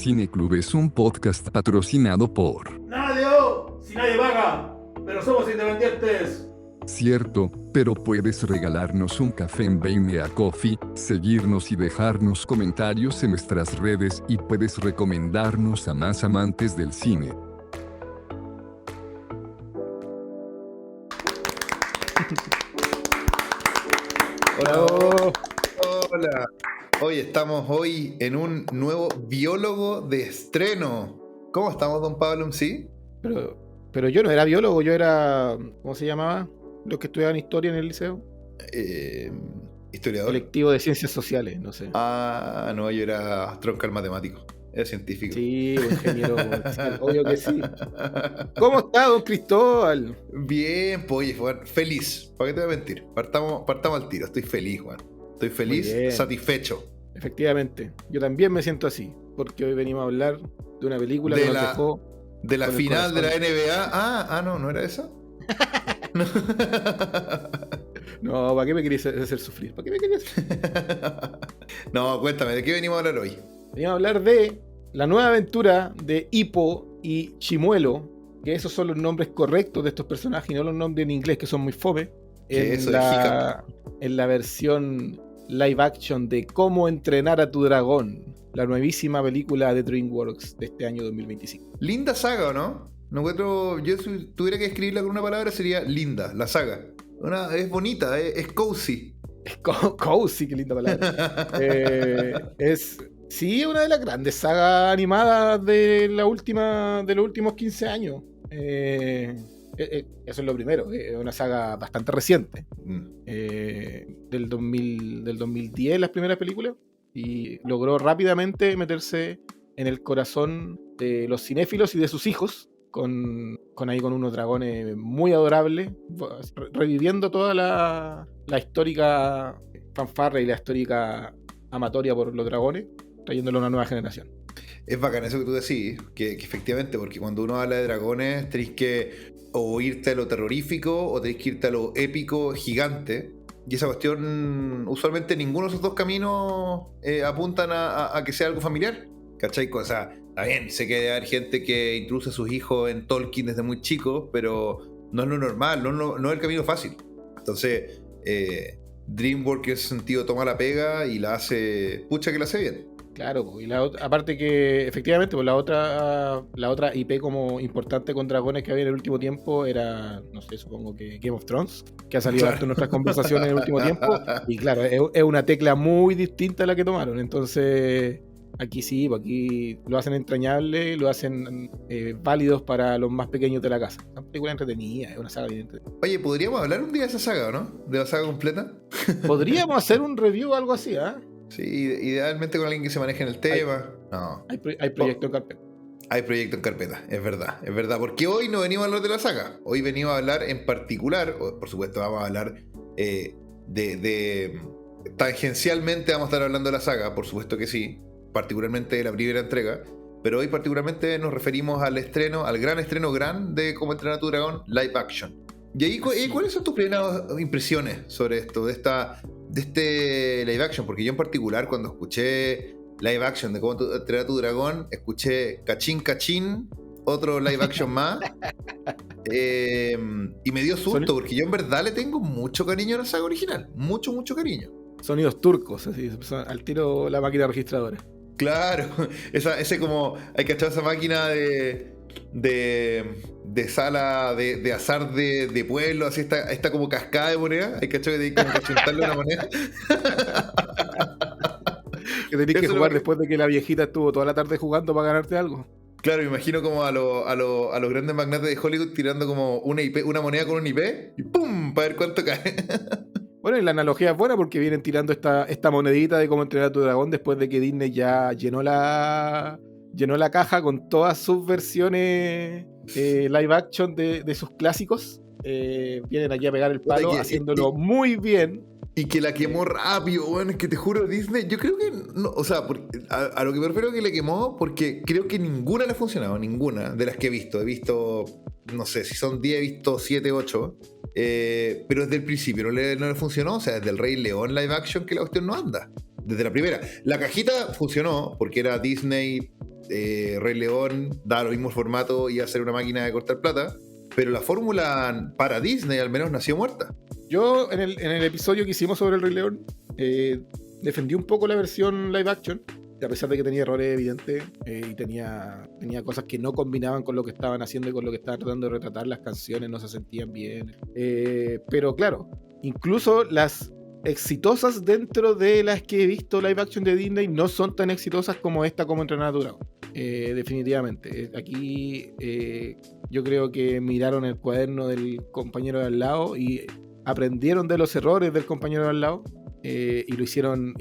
Cineclub es un podcast patrocinado por... ¡Nadie! ¡Si nadie paga! ¡Pero somos independientes! Cierto, pero puedes regalarnos un café en Buy Me a Coffee, seguirnos y dejarnos comentarios en nuestras redes y puedes recomendarnos a más amantes del cine. Hola. Hola. Hoy estamos en un nuevo biólogo de estreno. ¿Cómo estamos, don Pablo? ¿Sí? Pero yo no era biólogo, yo era... ¿Cómo se llamaba? Los que estudiaban historia en el liceo. Historiador. Colectivo de ciencias sociales, no sé. Ah, no, yo era troncal matemático. Era científico. Sí, ingeniero, obvio que sí. ¿Cómo está, don Cristóbal? Bien, pues, oye, Juan, feliz. ¿Para qué te voy a mentir? Partamos al tiro. Estoy feliz, Juan. Estoy feliz, satisfecho. Efectivamente, yo también me siento así, porque hoy venimos a hablar de una película que nos dejó... De la final de la NBA. No era esa. No, ¿para qué me querías hacer sufrir? ¿Para qué me querías sufrir? No, cuéntame, ¿de qué venimos a hablar hoy? Venimos a hablar de la nueva aventura de Hippo y Chimuelo, que esos son los nombres correctos de estos personajes y no los nombres en inglés, que son muy fome. En la versión live action de Cómo entrenar a tu dragón, la nuevísima película de DreamWorks de este año 2025. Linda saga, ¿o no? No encuentro, yo si tuviera que escribirla con una palabra sería linda, la saga. Es bonita, es cozy. Es cozy, qué linda palabra. Es una de las grandes sagas animadas de los últimos 15 años. Eso es lo primero, es una saga bastante reciente. Del 2010 las primeras películas, y logró rápidamente meterse en el corazón de los cinéfilos y de sus hijos, con unos dragones muy adorables, reviviendo toda la histórica fanfarra y la histórica amatoria por los dragones, trayéndolo a una nueva generación. Es bacán eso que tú decís, que efectivamente, porque cuando uno habla de dragones tenéis que o irte a lo terrorífico o tenéis que irte a lo épico, gigante. Y esa cuestión, usualmente ninguno de esos dos caminos apuntan a que sea algo familiar. ¿Cachai? O sea, está bien, sé que debe haber gente que introduce a sus hijos en Tolkien desde muy chicos, pero no es lo normal, no es el camino fácil. Entonces, DreamWorks en ese sentido toma la pega y la hace, pucha que la hace bien. Claro, y aparte que efectivamente pues la otra IP como importante con dragones que había en el último tiempo era, no sé, supongo que Game of Thrones, que ha salido harto en nuestras conversaciones en el último tiempo, y claro, es una tecla muy distinta a la que tomaron. Entonces aquí sí, aquí lo hacen entrañable, lo hacen válidos para los más pequeños de la casa. Es una película entretenida, es una saga bien entretenida. Oye, ¿podríamos hablar un día de esa saga, o no? ¿De la saga completa? Podríamos hacer un review o algo así, ¿ah? Sí, idealmente con alguien que se maneje en el tema. Hay proyecto en carpeta. Hay proyecto en carpeta, es verdad, porque hoy no venimos a hablar de la saga, hoy venimos a hablar en particular, por supuesto vamos a hablar tangencialmente vamos a estar hablando de la saga, por supuesto que sí, particularmente de la primera entrega, pero hoy particularmente nos referimos al gran estreno de Cómo entrenar a tu dragón live action. Y ahí, ¿cuáles son tus primeras impresiones sobre esto, de este live action? Porque yo en particular cuando escuché live action de Cómo entrenar a tu dragón, escuché cachín cachín, otro live action más, y me dio susto, porque yo en verdad le tengo mucho cariño a la saga original, mucho cariño. Sonidos turcos, así, al tiro la máquina registradora. Claro, ese como, hay que echar esa máquina de sala de azar de pueblo, así está como cascada de moneda, hay que echar que chuntarle una moneda. Que tenés que jugar después de que la viejita estuvo toda la tarde jugando para ganarte algo. Claro, me imagino como a los grandes magnates de Hollywood tirando como una moneda con un IP y ¡pum! Para ver cuánto cae. Bueno, y la analogía es buena porque vienen tirando esta monedita de Cómo entrenar a tu dragón después de que Disney ya llenó la caja con todas sus versiones live action de sus clásicos. Vienen aquí a pegar el palo, haciéndolo muy bien. Y que la quemó rápido, bueno, es que te juro, Disney, yo creo que, no, o sea, a lo que me refiero que le quemó, porque creo que ninguna le ha funcionado, ninguna de las que he visto, no sé, si son 10, he visto 7, 8, pero desde el principio no le funcionó, o sea, desde el Rey León live action que la cuestión no anda, desde la primera. La cajita funcionó, porque era Disney Rey León daba lo mismo formato, iba a ser una máquina de cortar plata, pero la fórmula para Disney al menos nació muerta. Yo en el episodio que hicimos sobre el Rey León defendí un poco la versión live action, a pesar de que tenía errores evidentes y tenía cosas que no combinaban con lo que estaban haciendo y con lo que estaban tratando de retratar. Las canciones no se sentían bien, pero claro, incluso las exitosas dentro de las que he visto live action de Disney no son tan exitosas como esta, como Entrenar a tu Dragón. Definitivamente. Aquí yo creo que miraron el cuaderno del compañero de al lado y aprendieron de los errores del compañero de al lado y lo hicieron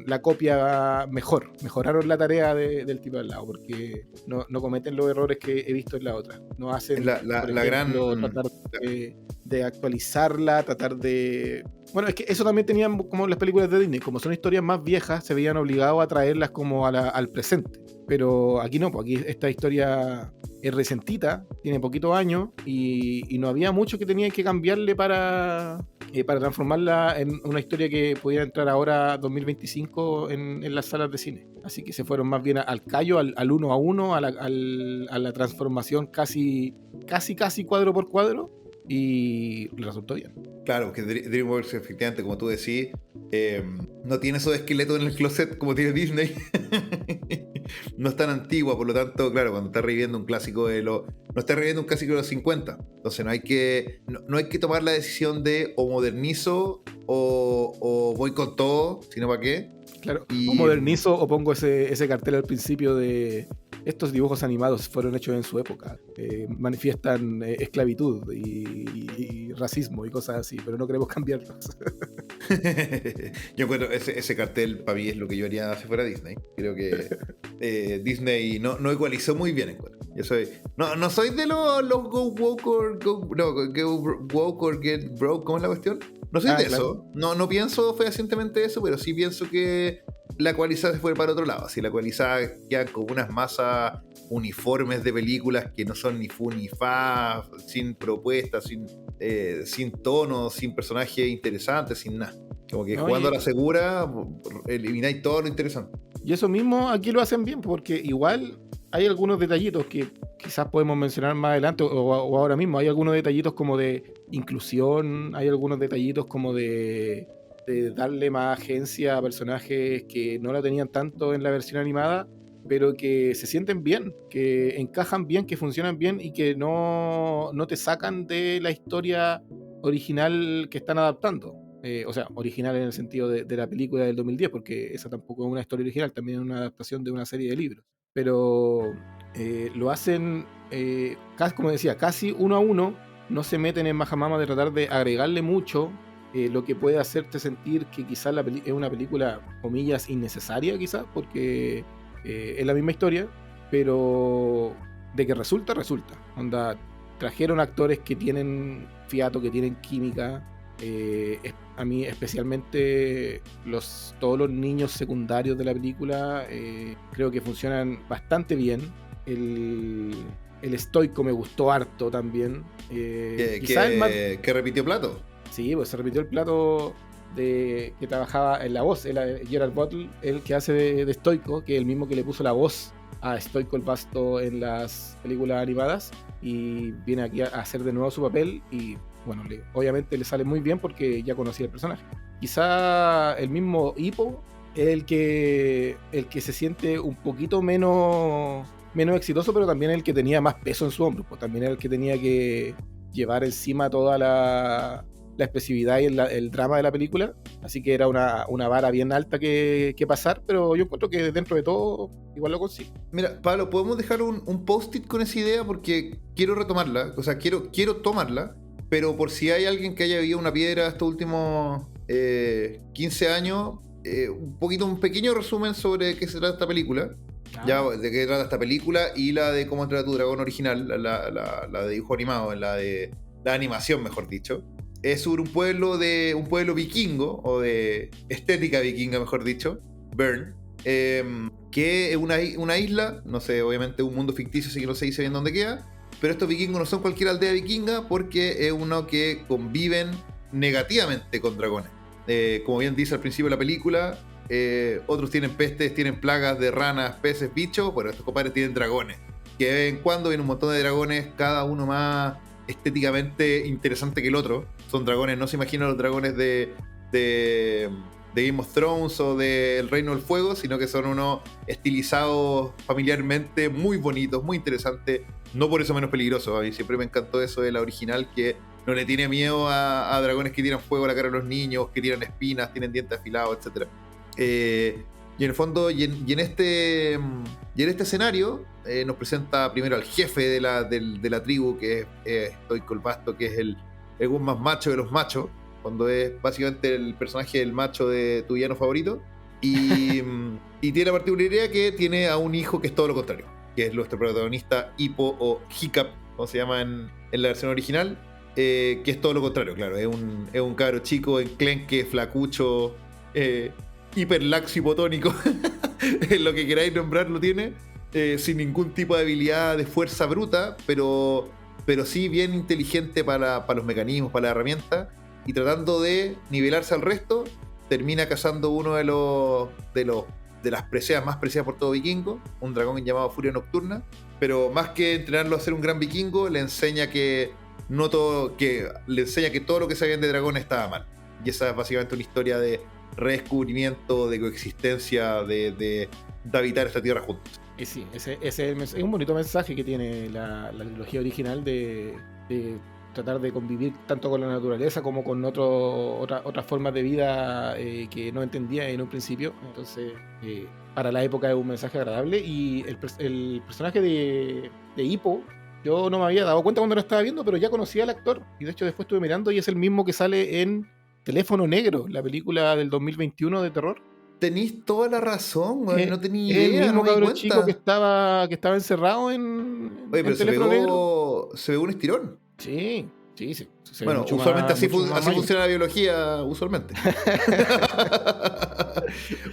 la copia mejor. Mejoraron la tarea del tipo de al lado, porque no cometen los errores que he visto en la otra. No hacen tratar de actualizarla, tratar de... Bueno, es que eso también tenían como las películas de Disney, como son historias más viejas, se veían obligados a traerlas como al presente. Pero aquí no, pues aquí esta historia es recentita, tiene poquitos años y no había mucho que tenían que cambiarle para transformarla en una historia que pudiera entrar ahora 2025 en las salas de cine. Así que se fueron más bien al callo, al uno a uno, a la transformación casi cuadro por cuadro, y le resultó bien. Claro, que DreamWorks efectivamente, como tú decís, no tiene esos esqueletos en el closet como tiene Disney. No es tan antigua, por lo tanto, claro, cuando estás reviviendo un clásico no estás reviviendo un clásico de los 50. Entonces no hay que tomar la decisión de o modernizo o voy con todo, sino para qué. Claro, o modernizo o pongo ese cartel al principio de estos dibujos animados fueron hechos en su época, manifiestan esclavitud y racismo y cosas así, pero no queremos cambiarlos. Yo encuentro ese cartel para mí es lo que yo haría si fuera Disney. Creo que Disney no ecualizó muy bien, encuentro. Yo no soy de los go woke or go woke or get broke, ¿cómo es la cuestión? No soy de claro. Eso, no pienso fehacientemente eso, pero sí pienso que la cualizada se fue para otro lado. Si la cualizada quedan como unas masas uniformes de películas que no son ni fu ni fa, sin propuestas, sin tono, sin personajes interesantes, sin nada. Como que jugando a la segura, elimináis todo lo interesante. Y eso mismo aquí lo hacen bien, porque igual hay algunos detallitos que quizás podemos mencionar más adelante o ahora mismo. Hay algunos detallitos como de inclusión, hay algunos detallitos como de darle más agencia a personajes que no la tenían tanto en la versión animada, pero que se sienten bien, que encajan bien, que funcionan bien y que no te sacan de la historia original que están adaptando. O sea, original en el sentido de la película del 2010, porque esa tampoco es una historia original, también es una adaptación de una serie de libros. Pero lo hacen, como decía, casi uno a uno, no se meten en majamama de tratar de agregarle mucho, lo que puede hacerte sentir que quizás es una película, comillas, innecesaria quizás, porque es la misma historia, pero de que resulta. Onda, trajeron actores que tienen fiato, que tienen química. A mí especialmente todos los niños secundarios de la película creo que funcionan bastante bien. El estoico me gustó harto también. Que repitió plato. Sí, pues se repitió el plato que trabajaba en la voz, Gerard Butler, el que hace de Stoico, que es el mismo que le puso la voz a Stoico el Basto en las películas animadas, y viene aquí a hacer de nuevo su papel y bueno, obviamente le sale muy bien porque ya conocía el personaje. Quizá el mismo Hippo es el que se siente un poquito menos exitoso, pero también el que tenía más peso en su hombro, pues también el que tenía que llevar encima toda la expresividad y el drama de la película, así que era una vara bien alta que pasar, pero yo encuentro que dentro de todo igual lo consigo. Mira, Pablo, podemos dejar un post-it con esa idea porque quiero retomarla, o sea, quiero tomarla, pero por si hay alguien que haya vivido una piedra estos últimos 15 años, un pequeño resumen sobre qué se trata esta película. Ya, de qué trata esta película y la de Cómo entrenar a tu dragón original, la de dibujo animado, la animación, mejor dicho. Es sobre un pueblo vikingo, o de estética vikinga, mejor dicho, Bern, que es una isla, no sé, obviamente un mundo ficticio, así que no se dice bien dónde queda, pero estos vikingos no son cualquier aldea vikinga porque es uno que conviven negativamente con dragones. Como bien dice al principio de la película, otros tienen pestes, tienen plagas de ranas, peces, bichos. Bueno, estos compadres tienen dragones. Que de vez en cuando vienen un montón de dragones, cada uno más estéticamente interesante que el otro. Son dragones, no se imaginan los dragones de Game of Thrones o del Reino del Fuego, sino que son unos estilizados familiarmente, muy bonitos, muy interesantes, no por eso menos peligrosos. A mí siempre me encantó eso de la original, que no le tiene miedo a dragones que tiran fuego a la cara de los niños, que tiran espinas, tienen dientes afilados, etc. Y en el fondo, y en este escenario, nos presenta primero al jefe de la tribu, que es Stoico el Vasto, que es el más macho de los machos, cuando es básicamente el personaje del macho de tu villano favorito. Y tiene la particularidad que tiene a un hijo que es todo lo contrario, que es nuestro protagonista Hippo, o Hiccup, como se llama en la versión original, que es todo lo contrario, claro. Es un cabro chico, enclenque, flacucho, hiperlaxo hipotónico, lo que queráis nombrar lo tiene, sin ningún tipo de habilidad de fuerza bruta, pero sí bien inteligente para los mecanismos, para la herramienta, y tratando de nivelarse al resto, termina cazando uno de las preseas más preciadas por todo vikingo, un dragón llamado Furia Nocturna. Pero más que entrenarlo a ser un gran vikingo, le enseña que todo lo que sabían de dragones estaba mal. Y esa es básicamente una historia de redescubrimiento, de coexistencia, de habitar esta tierra juntos. Y sí, ese es un bonito mensaje que tiene la trilogía original de tratar de convivir tanto con la naturaleza como con otras formas de vida que no entendía en un principio. Entonces, para la época es un mensaje agradable. Y el personaje de Hippo, yo no me había dado cuenta cuando lo estaba viendo, pero ya conocía al actor. Y de hecho después estuve mirando y es el mismo que sale en Teléfono Negro, la película del 2021 de terror. Tenéis toda la razón, güey. No tenía idea. Es el mismo no me di cabrón cuenta. chico que estaba encerrado en Oye, pero Teléfono Negro. se pegó un estirón. Sí. Se Bueno, mucho usualmente más, así mucho más funciona la biología, usualmente.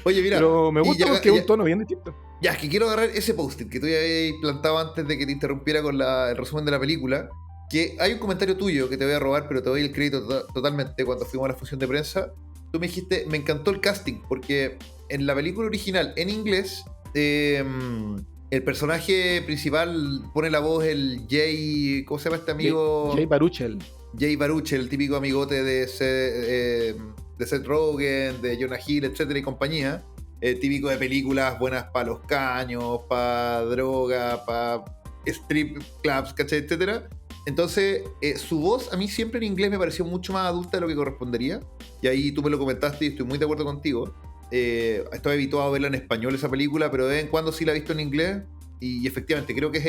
Oye, mira. Pero me gusta porque es un tono bien distinto. Ya, es que quiero agarrar ese post-it que tú ya habías plantado antes de que te interrumpiera con el resumen de la película. Que hay un comentario tuyo que te voy a robar, pero te doy el crédito totalmente. Cuando fuimos a la función de prensa, tú me dijiste, me encantó el casting, porque en la película original, en inglés, el personaje principal pone la voz el Jay... ¿Cómo se llama este amigo? Jay Baruchel. Jay Baruchel, el típico amigote de Seth Rogen, de Jonah Hill, etcétera y compañía. Típico de películas buenas para los caños, para droga, para strip clubs, ¿cachai? Etcétera. Entonces, su voz a mí siempre en inglés me pareció mucho más adulta de lo que correspondería. Y ahí tú me lo comentaste y estoy muy de acuerdo contigo. Estoy habituado a verla en español esa película, pero de vez en cuando sí la he visto en inglés. Y efectivamente, creo que es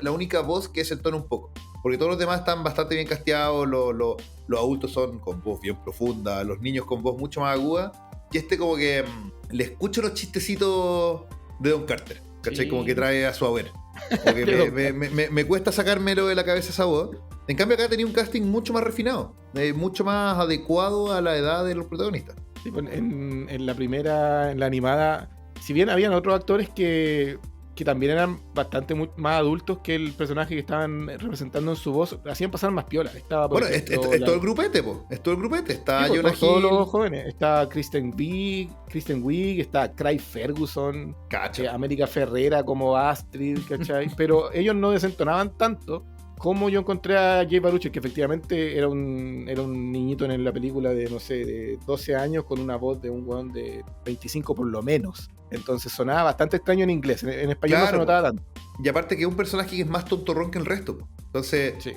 la única voz que se entona un poco. Porque todos los demás están bastante bien casteados. Los adultos son con voz bien profunda, los niños con voz mucho más aguda. Y como que le escucho los chistecitos de Don Carter, ¿cachai? Sí. Como que trae a su haber. Porque me cuesta sacármelo de la cabeza esa voz. En cambio acá tenía un casting mucho más refinado, mucho más adecuado a la edad de los protagonistas. Sí, pues en la primera, en la animada, si bien habían otros actores que también eran bastante más adultos que el personaje que estaban representando en su voz, hacían pasar más piola. Estaba, bueno, ejemplo, es todo el grupete, po. Es todo el grupete. Está sí, Jonah Hill. Todos los jóvenes. Está Kristen Wiig, está Craig Ferguson, América Ferrera como Astrid, ¿cachai? Pero ellos no desentonaban tanto como yo encontré a Jay Baruchel, que efectivamente era un niñito en la película de, no sé, de 12 años con una voz de un weón de 25 por lo menos. Entonces sonaba bastante extraño en inglés. En español no se notaba tanto. Y aparte que es un personaje que es más tontorrón que el resto. Entonces, sí.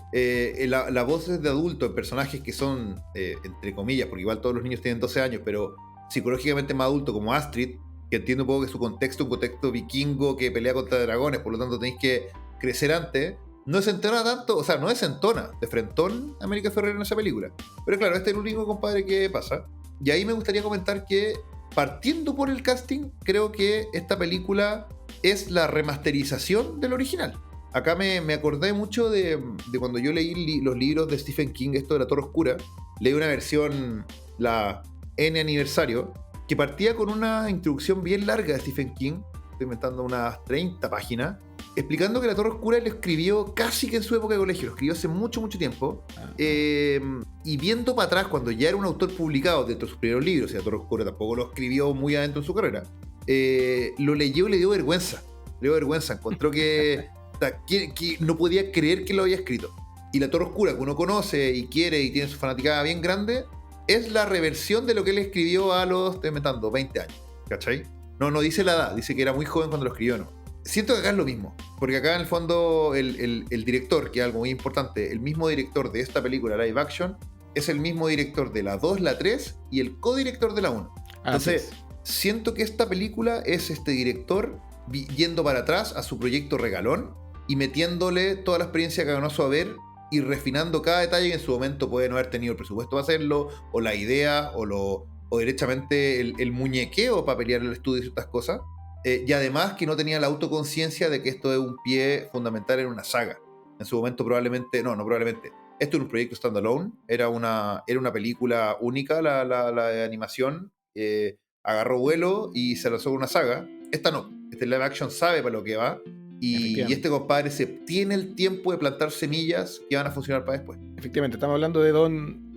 La voz es de adulto en personajes que son, entre comillas, porque igual todos los niños tienen 12 años, pero psicológicamente más adulto, como Astrid, que entiendo un poco que su contexto, un contexto vikingo que pelea contra dragones, por lo tanto tenéis que crecer antes. No desentona tanto, o sea, no desentona de frentón América Ferrera en esa película. Pero claro, este es el único compadre que pasa. Y ahí me gustaría comentar que, partiendo por el casting, creo que esta película es la remasterización del original. Acá me acordé mucho de cuando yo leí los libros de Stephen King, esto de La Torre Oscura. Leí una versión, la N aniversario, que partía con una introducción bien larga de Stephen King. Estoy inventando unas 30 páginas. explicando que La Torre Oscura lo escribió casi que en su época de colegio, lo escribió hace mucho, mucho tiempo. Y viendo para atrás, cuando ya era un autor publicado dentro de sus primeros libros, y La Torre Oscura tampoco lo escribió muy adentro en su carrera, lo leyó y le dio vergüenza. Encontró que no podía creer que lo había escrito. Y La Torre Oscura, que uno conoce y quiere y tiene su fanaticada bien grande, es la reversión de lo que él escribió a los, estoy inventando, 20 años. ¿Cachai? No dice la edad, dice que era muy joven cuando lo escribió, ¿no? Siento que acá es lo mismo, porque acá en el fondo el director, que es algo muy importante, el mismo director de esta película live action, es el mismo director de la 2, la 3 y el codirector de la 1. Entonces, siento que esta película es este director yendo para atrás a su proyecto regalón y metiéndole toda la experiencia que ganó su haber y refinando cada detalle que en su momento puede no haber tenido el presupuesto para hacerlo, o la idea, o derechamente el muñequeo para pelear el estudio y ciertas cosas. Y además que no tenía la autoconciencia de que esto es un pie fundamental en una saga. En su momento probablemente, no probablemente, esto era un proyecto standalone, era una película única, la de animación, agarró vuelo y se lanzó con una saga. Esta no, este live action sabe para lo que va, y este compadre tiene el tiempo de plantar semillas que van a funcionar para después. Efectivamente, estamos hablando de don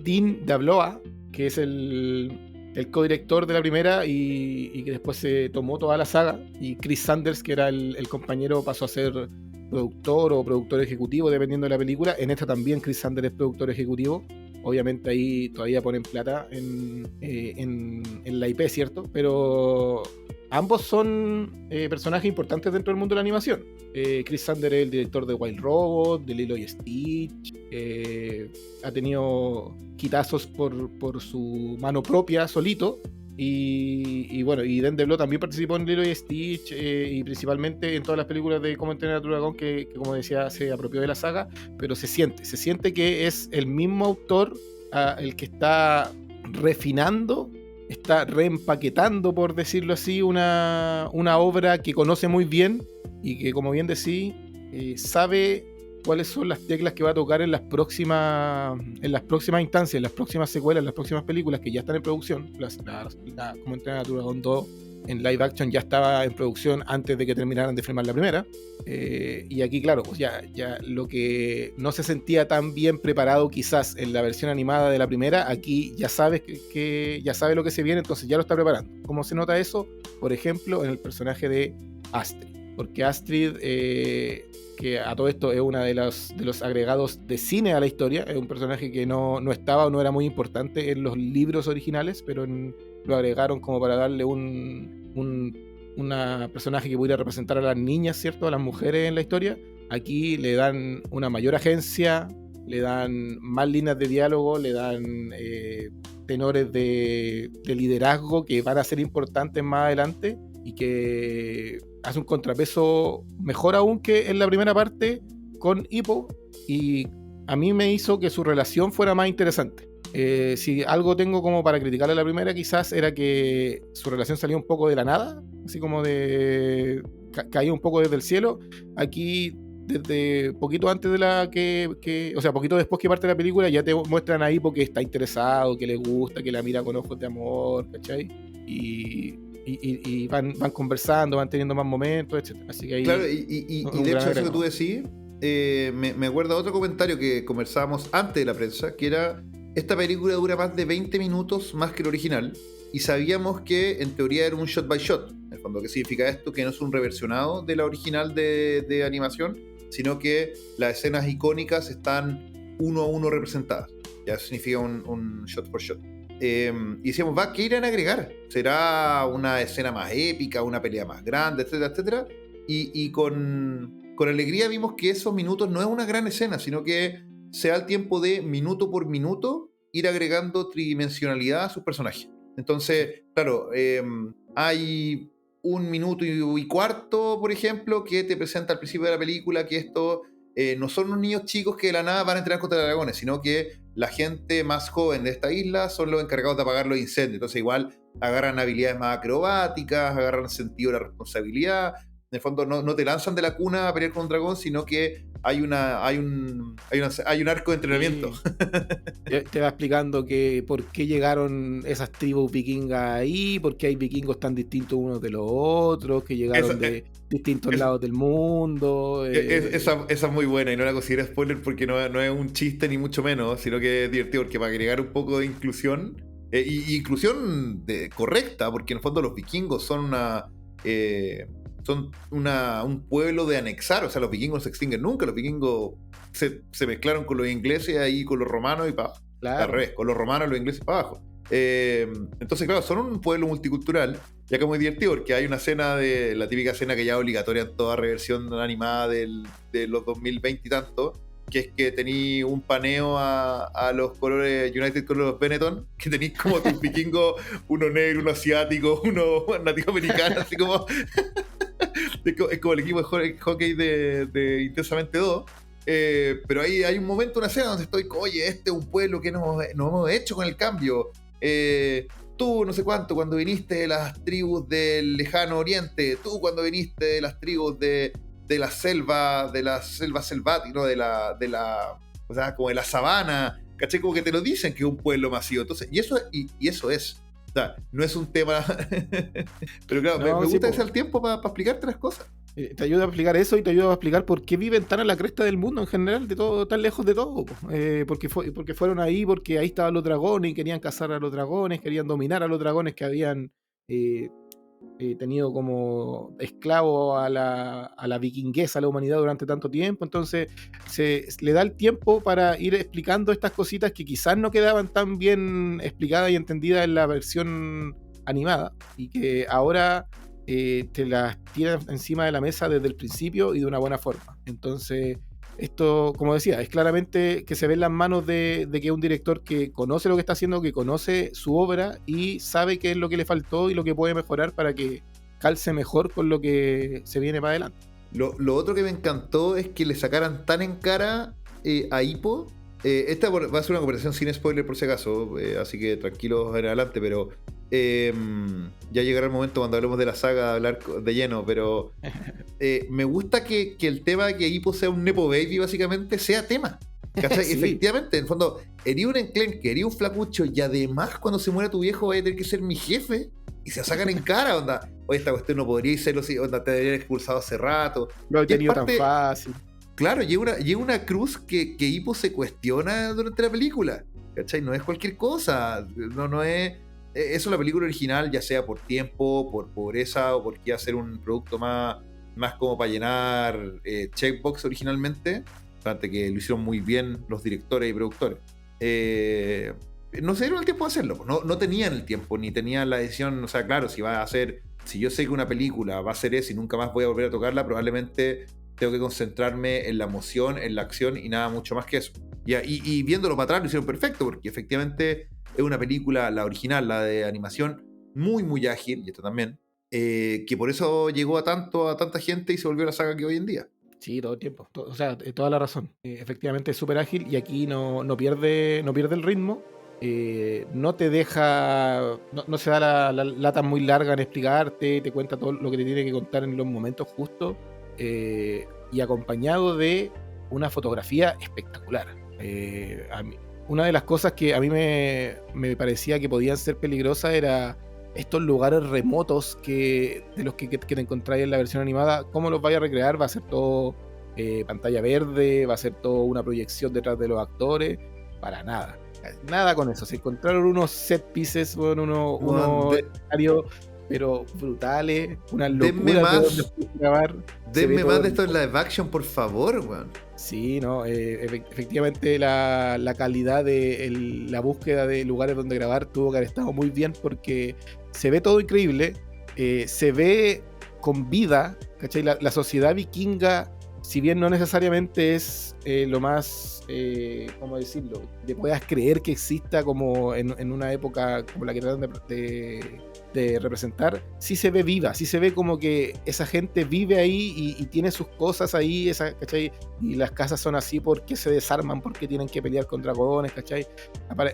Dean D'Abloa, que es el codirector de la primera y que después se tomó toda la saga, y Chris Sanders, que era el compañero, pasó a ser productor o productor ejecutivo dependiendo de la película. En esta también Chris Sanders es productor ejecutivo. Obviamente ahí todavía ponen plata en la IP, ¿cierto? Pero ambos son personajes importantes dentro del mundo de la animación. Chris Sanders es el director de Wild Robot, de Lilo y Stitch. Ha tenido quitazos por su mano propia, solito. Y bueno, y Dan DeBlois también participó en Lilo y Stitch, y principalmente en todas las películas de Cómo entrenar a tu dragón, que como decía, se apropió de la saga. Pero se siente que es el mismo autor el que está refinando, está reempaquetando, por decirlo así, una obra que conoce muy bien y que, como bien decís, sabe cuáles son las teclas que va a tocar en las próximas instancias, en las próximas secuelas, en las próximas películas que ya están en producción. Como entrenar a tu dragón 2 en live action ya estaba en producción antes de que terminaran de filmar la primera. Y aquí, claro, pues ya lo que no se sentía tan bien preparado quizás en la versión animada de la primera, aquí ya sabes que ya sabe lo que se viene, entonces ya lo está preparando. ¿Cómo se nota eso? Por ejemplo, en el personaje de Astrid. Porque Astrid, que a todo esto es una de los agregados de cine a la historia, es un personaje que no estaba o no era muy importante en los libros originales, pero lo agregaron como para darle una personaje que pudiera representar a las niñas, ¿cierto? A las mujeres en la historia. Aquí le dan una mayor agencia, le dan más líneas de diálogo, le dan tenores de liderazgo que van a ser importantes más adelante y que hace un contrapeso mejor aún que en la primera parte con Hippo, y a mí me hizo que su relación fuera más interesante. Si algo tengo como para criticarle a la primera, quizás era que su relación salía un poco de la nada, así como caía un poco desde el cielo. Aquí, desde poquito antes de o sea, poquito después que parte la película, ya te muestran ahí porque está interesado, que le gusta, que la mira con ojos de amor, ¿cachai? Y van conversando, van teniendo más momentos, etc. Así que ahí, claro, y de hecho, eso que tú decís, me acuerdo de otro comentario que conversábamos antes de la prensa, que era: esta película dura más de 20 minutos más que el original, y sabíamos que en teoría era un shot by shot. En el fondo, ¿qué significa esto? Que no es un reversionado de la original de animación, sino que las escenas icónicas están uno a uno representadas. Ya eso significa un shot for shot. Y decíamos, ¿qué irán a agregar? ¿Será una escena más épica, una pelea más grande, etcétera, etcétera? Y con alegría vimos que esos minutos no es una gran escena, sino que se da el tiempo de minuto por minuto ir agregando tridimensionalidad a sus personajes. Entonces, claro, hay 1 minuto y cuarto, por ejemplo, que te presenta al principio de la película que esto no son unos niños chicos que de la nada van a entrenar contra dragones, sino que la gente más joven de esta isla son los encargados de apagar los incendios. Entonces igual agarran habilidades más acrobáticas, agarran sentido de la responsabilidad, el fondo no te lanzan de la cuna a pelear con un dragón, sino que hay un arco de entrenamiento. Sí. Te va explicando que por qué llegaron esas tribus vikingas ahí, por qué hay vikingos tan distintos unos de los otros, que llegaron de distintos lados del mundo. Esa es muy buena y no la considero spoiler porque no es un chiste ni mucho menos, sino que es divertido porque para agregar un poco de inclusión, y inclusión correcta, porque en el fondo los vikingos son un pueblo de anexar, o sea, los vikingos no se extinguen nunca, los vikingos se mezclaron con los ingleses ahí, con los romanos y para abajo. Claro. Al revés, con los romanos y los ingleses para abajo. Entonces, claro, son un pueblo multicultural, ya que es muy divertido, porque hay una escena la típica escena que ya es obligatoria en toda reversión animada de los 2020 y tanto, que es que tenéis un paneo a los colores United Colors Benetton, que tenéis como tus vikingos, uno negro, uno asiático, uno nativo americano, así como... es como el equipo de hockey de Intensamente 2. Pero ahí hay un momento, una escena donde estoy, oye, este es un pueblo que nos hemos hecho con el cambio. Tú, no sé cuánto, cuando viniste de las tribus del lejano oriente, tú cuando viniste de las tribus de la selva selvática, ¿no? O sea, como de la sabana, ¿cachai? Como que te lo dicen que es un pueblo masivo. Entonces, y eso es. O sea, no es un tema. Pero claro, me gusta que sea el tiempo para explicarte las cosas. Te ayuda a explicar eso y te ayuda a explicar por qué viven tan a la cresta del mundo en general, de todo, tan lejos de todo. Porque fueron ahí, porque ahí estaban los dragones y querían cazar a los dragones, querían dominar a los dragones que habían tenido como esclavo a la vikinguesa, a la humanidad durante tanto tiempo. Entonces se le da el tiempo para ir explicando estas cositas que quizás no quedaban tan bien explicadas y entendidas en la versión animada y que ahora te las tira encima de la mesa desde el principio y de una buena forma. Entonces esto, como decía, es claramente que se ve en las manos de que es un director que conoce lo que está haciendo, que conoce su obra y sabe qué es lo que le faltó y lo que puede mejorar para que calce mejor con lo que se viene para adelante. Lo otro que me encantó es que le sacaran tan en cara a Hippo. Esta va a ser una conversación sin spoiler por si acaso, así que tranquilos en adelante, pero ya llegará el momento cuando hablemos de la saga de hablar de lleno, pero me gusta que el tema de que Hippo sea un Nepo Baby básicamente sea tema. ¿Cachai? Sí. Efectivamente, en el fondo, herí un enclenque, herí un flacucho y además cuando se muera tu viejo va a tener que ser mi jefe y se sacan en cara, onda. Oye, esta cuestión no podría serlo, onda, te deberían expulsado hace rato. Lo he tenido tan fácil. Claro, llega una cruz que Hippo se cuestiona durante la película, ¿cachai? No es cualquier cosa, no es... Eso la película original, ya sea por tiempo, por pobreza o porque iba a ser un producto más como para llenar checkbox originalmente, aparte que lo hicieron muy bien los directores y productores. No se dieron el tiempo de hacerlo, no tenían el tiempo, ni tenían la decisión, o sea, claro, si yo sé que una película va a ser eso y nunca más voy a volver a tocarla, probablemente tengo que concentrarme en la emoción, en la acción y nada mucho más que eso. Y viéndolo para atrás lo hicieron perfecto, porque efectivamente es una película, la original, la de animación, muy muy ágil, y esta también, que por eso llegó a tanta gente y se volvió la saga que hoy en día. Sí, todo el tiempo, o sea, toda la razón. Efectivamente es súper ágil y aquí no pierde el ritmo. No te deja, no se da la lata muy larga en explicarte, te cuenta todo lo que te tiene que contar en los momentos justos, y acompañado de una fotografía espectacular. Una de las cosas que a mí me parecía que podían ser peligrosas era estos lugares remotos de los que te encontráis en la versión animada. ¿Cómo los vaya a recrear? ¿Va a ser todo pantalla verde? ¿Va a ser todo una proyección detrás de los actores? Para nada con eso. Se encontraron unos set pieces, unos escenarios pero brutales, una locura. Denme más de esto en live action, por favor, weón. Sí, no, efectivamente la calidad de la búsqueda de lugares donde grabar tuvo que haber estado muy bien porque se ve todo increíble, se ve con vida, ¿cachai? La sociedad vikinga, si bien no necesariamente es lo más, ¿cómo decirlo? Te puedas creer que exista como en una época como la que tratan de representar, sí se ve viva, sí se ve como que esa gente vive ahí y tiene sus cosas ahí, ¿cachai? Y las casas son así porque se desarman, porque tienen que pelear con dragones, ¿cachai?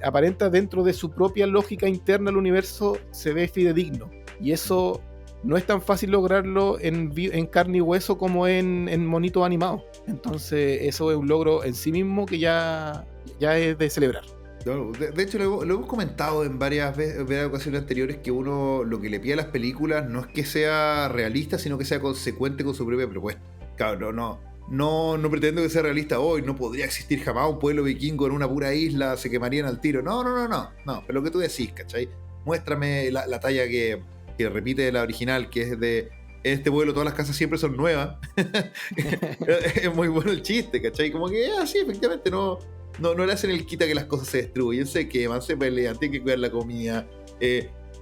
Aparenta dentro de su propia lógica interna al universo, se ve fidedigno. Y eso no es tan fácil lograrlo en carne y hueso como en monitos animados. Entonces eso es un logro en sí mismo que ya es de celebrar. No, de hecho, lo hemos comentado en varias ocasiones anteriores, que uno lo que le pide a las películas no es que sea realista, sino que sea consecuente con su propia propuesta. Claro, no pretendo que sea realista hoy, no podría existir jamás un pueblo vikingo en una pura isla, se quemarían al tiro. No, pero lo que tú decís, ¿cachai? Muéstrame la talla que repite la original, que es de... En este pueblo todas las casas siempre son nuevas. Es muy bueno el chiste, ¿cachai? Como que así, efectivamente, no le hacen el quita que las cosas se destruyen, se queman, se pelean, tienen que cuidar la comida.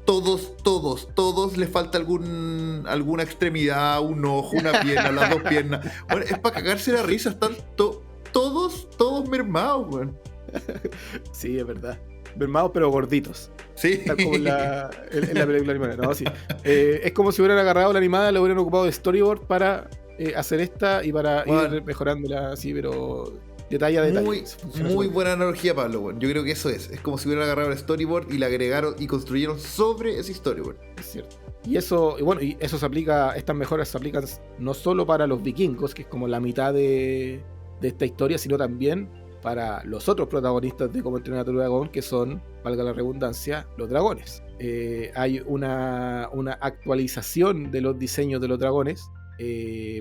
Todos les falta alguna extremidad, un ojo, una pierna, las dos piernas. Bueno, es para cagarse la risa, están todos mermados, weón. Sí, es verdad. Mermados pero gorditos. Sí. Está como en la película animada. No, sí. Es como si hubieran agarrado la animada, la hubieran ocupado de storyboard para hacer esta y para ir mejorándola así, pero detalle a detalle. Muy buena analogía, Pablo. Bueno, yo creo que eso es como si hubieran agarrado el storyboard y le agregaron y construyeron sobre ese storyboard. Es cierto. Y eso se aplica, estas mejoras se aplican no solo para los vikingos, que es como la mitad de esta historia, sino también para los otros protagonistas de Cómo entrenar a tu dragón, que son, valga la redundancia, los dragones. Hay una actualización de los diseños de los dragones,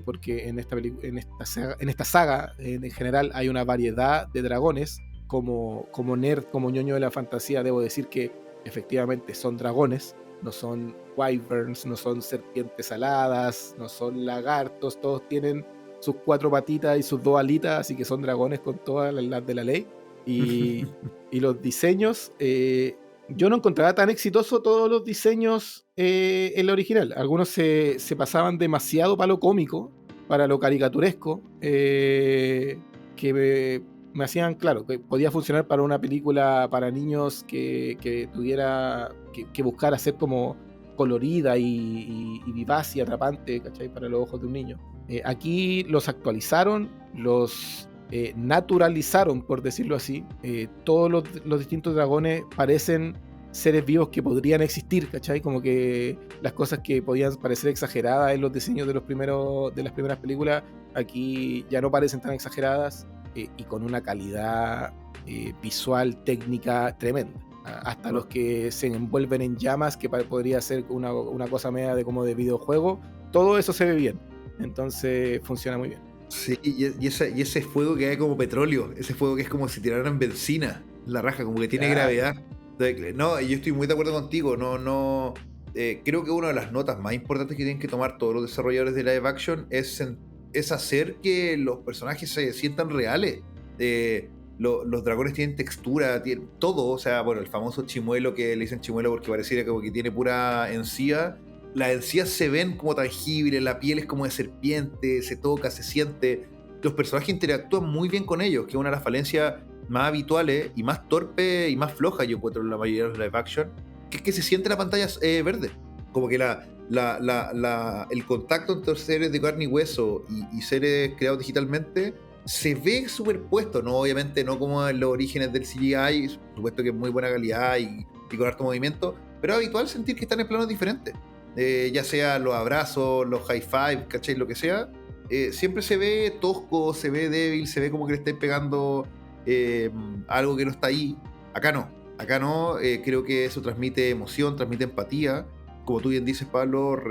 porque en esta saga en general hay una variedad de dragones. Como nerd, como ñoño de la fantasía, debo decir que efectivamente son dragones, no son wyverns, no son serpientes aladas, no son lagartos, todos tienen sus 4 patitas y sus 2 alitas, así que son dragones con todas las de la ley. Y los diseños, yo no encontraba tan exitoso todos los diseños en la original. Algunos se pasaban demasiado para lo cómico, para lo caricaturesco, que me hacían, claro, que podía funcionar para una película para niños que tuviera, que buscara ser como colorida y vivaz y atrapante, ¿cachai? Para los ojos de un niño. Aquí los actualizaron, los naturalizaron, por decirlo así. Todos los distintos dragones parecen seres vivos que podrían existir, ¿cachai? Como que las cosas que podían parecer exageradas en los diseños de las primeras películas, aquí ya no parecen tan exageradas, y con una calidad visual, técnica tremenda. Hasta los que se envuelven en llamas, que podría ser una cosa media como de videojuego, todo eso se ve bien. Entonces funciona muy bien. Sí, y ese fuego que hay como petróleo, ese fuego que es como si tiraran benzina, la raja, como que tiene gravedad. No, yo estoy muy de acuerdo contigo. Creo que una de las notas más importantes que tienen que tomar todos los desarrolladores de live action es hacer que los personajes se sientan reales. Los dragones tienen textura, tienen todo. O sea, bueno, el famoso chimuelo, que le dicen chimuelo porque pareciera como que tiene pura encía. Las encías se ven como tangibles, la piel es como de serpiente, se toca, se siente. Los personajes interactúan muy bien con ellos, que es una de las falencias más habituales y más torpe y más floja, yo encuentro, en la mayoría de los live action, que es que se siente la pantalla verde. Como que el contacto entre seres de carne y hueso y seres creados digitalmente se ve superpuesto, ¿no? Obviamente no como en los orígenes del CGI, por supuesto que es muy buena calidad y con harto movimiento, pero es habitual sentir que están en planos diferentes. Ya sea los abrazos, los high five, ¿cachai? Lo que sea, siempre se ve tosco, se ve débil, se ve como que le estáis pegando algo que no está ahí. Acá no, creo que eso transmite emoción, transmite empatía. Como tú bien dices, Pablo,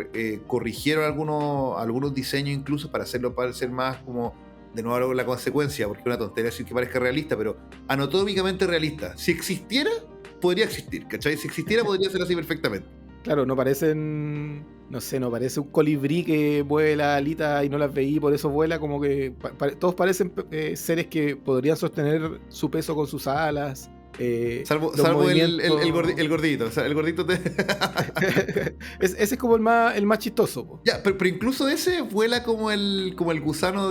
corrigieron algunos diseños incluso para hacerlo parecer más como, de nuevo, la consecuencia, porque es una tontería decir que parezca realista, pero anatómicamente realista. Si existiera, podría existir, ¿cachai? Si existiera, podría ser así perfectamente. Claro, no parece un colibrí que mueve la alita y no las veí, por eso vuela, como que todos parecen seres que podrían sostener su peso con sus alas. Salvo el gordito. O sea, el gordito ese es como el más chistoso, po. Ya, pero incluso ese vuela como el gusano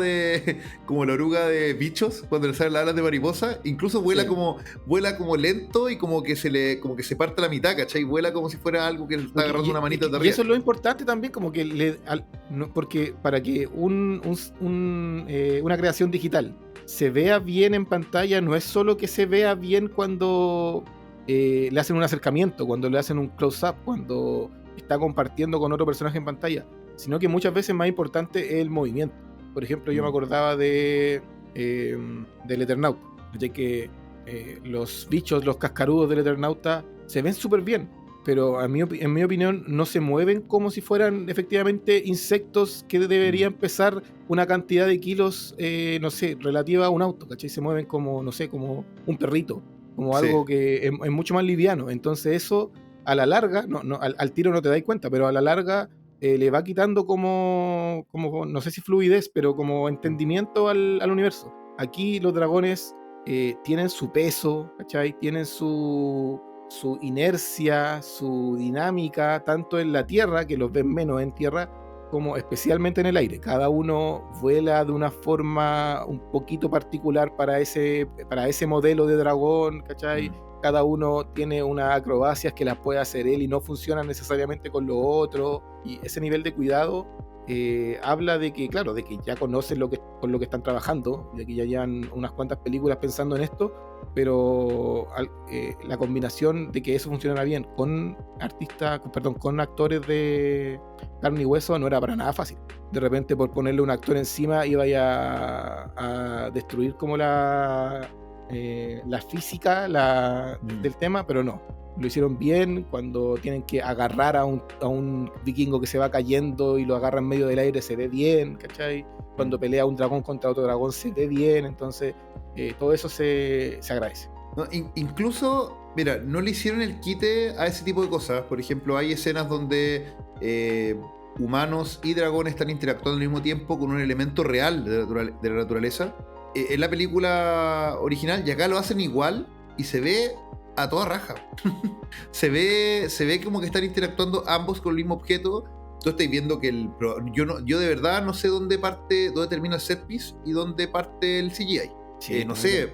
como la oruga de bichos, cuando le salen las alas de mariposa. Incluso vuela, sí, como lento y como que se parte la mitad, ¿cachai? Vuela como si fuera algo que le está agarrando una manita de arriba. Y eso es lo importante también, como que porque para que una creación digital se vea bien en pantalla, no es solo que se vea bien cuando le hacen un acercamiento, cuando le hacen un close-up, cuando está compartiendo con otro personaje en pantalla, sino que muchas veces más importante es el movimiento. Por ejemplo, yo me acordaba del Eternauta, de que los bichos, los cascarudos del Eternauta se ven súper bien, pero en mi opinión no se mueven como si fueran efectivamente insectos que deberían pesar una cantidad de kilos, no sé, relativa a un auto, ¿cachai? Se mueven como, no sé, como un perrito, como Sí. algo que es mucho más liviano. Entonces eso, a la larga, al tiro no te das cuenta, pero a la larga le va quitando como, no sé si fluidez, pero como entendimiento al universo. Aquí los dragones tienen su peso, ¿cachai? Tienen su inercia, su dinámica, tanto en la tierra, que los ven menos en tierra, como especialmente en el aire. Cada uno vuela de una forma un poquito particular para ese modelo de dragón, ¿cachai? Cada uno tiene unas acrobacias que las puede hacer él y no funcionan necesariamente con lo otro. Y ese nivel de cuidado habla de que, claro, de que ya conocen con lo que están trabajando, de que ya llevan unas cuantas películas pensando en esto, pero la combinación de que eso funcionara bien con con actores de carne y hueso no era para nada fácil. De repente, por ponerle un actor encima, iba a destruir como la física del tema, pero no. Lo hicieron bien. Cuando tienen que agarrar a un vikingo que se va cayendo y lo agarra en medio del aire, se ve bien, ¿cachai? Cuando pelea un dragón contra otro dragón, se ve bien. Entonces, todo eso se agradece. No, incluso, mira, no le hicieron el quite a ese tipo de cosas. Por ejemplo, hay escenas donde humanos y dragones están interactuando al mismo tiempo con un elemento real de la naturaleza. En la película original, y acá lo hacen igual y se ve a toda raja. se ve como que están interactuando ambos con el mismo objeto. Tú estás viendo que yo de verdad no sé dónde termina el set piece y dónde parte el CGI. Sí, No sé,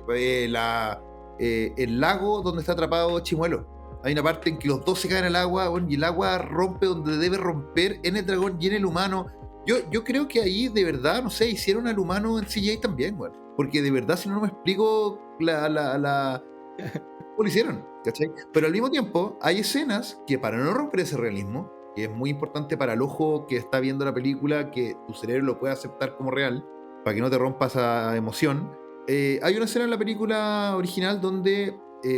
el lago donde está atrapado Chimuelo. Hay una parte en que los dos se caen al agua, bueno, y el agua rompe donde debe romper en el dragón y en el humano. Yo creo que ahí de verdad, no sé, hicieron al humano en CGI también, güey. Porque de verdad, si no me explico ¿cómo lo hicieron? ¿Cachai? Pero al mismo tiempo, hay escenas que para no romper ese realismo, que es muy importante para el ojo que está viendo la película, que tu cerebro lo pueda aceptar como real, para que no te rompa esa emoción. Hay una escena en la película original donde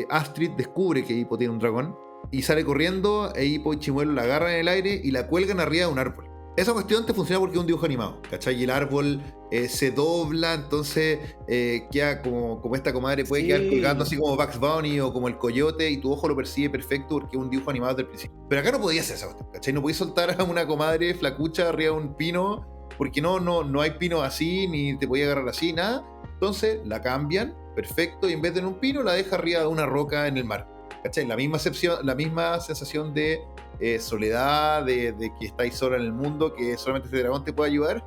Astrid descubre que Hippo tiene un dragón y sale corriendo, e Hippo y Chimuelo la agarran en el aire y la cuelgan arriba de un árbol. Esa cuestión te funciona porque es un dibujo animado, ¿cachai? Y el árbol se dobla, entonces queda como esta comadre puede quedar colgando así como Bugs Bunny o como el coyote, y tu ojo lo percibe perfecto porque es un dibujo animado desde el principio. Pero acá no podías hacer esa cuestión, ¿cachai? No podías soltar a una comadre flacucha arriba de un pino, porque no hay pinos así, ni te podía agarrar así, nada. Entonces la cambian, perfecto, y en vez de en un pino la deja arriba de una roca en el mar, ¿cachai? La misma sensación de soledad, de que estáis sola en el mundo, que solamente este dragón te puede ayudar.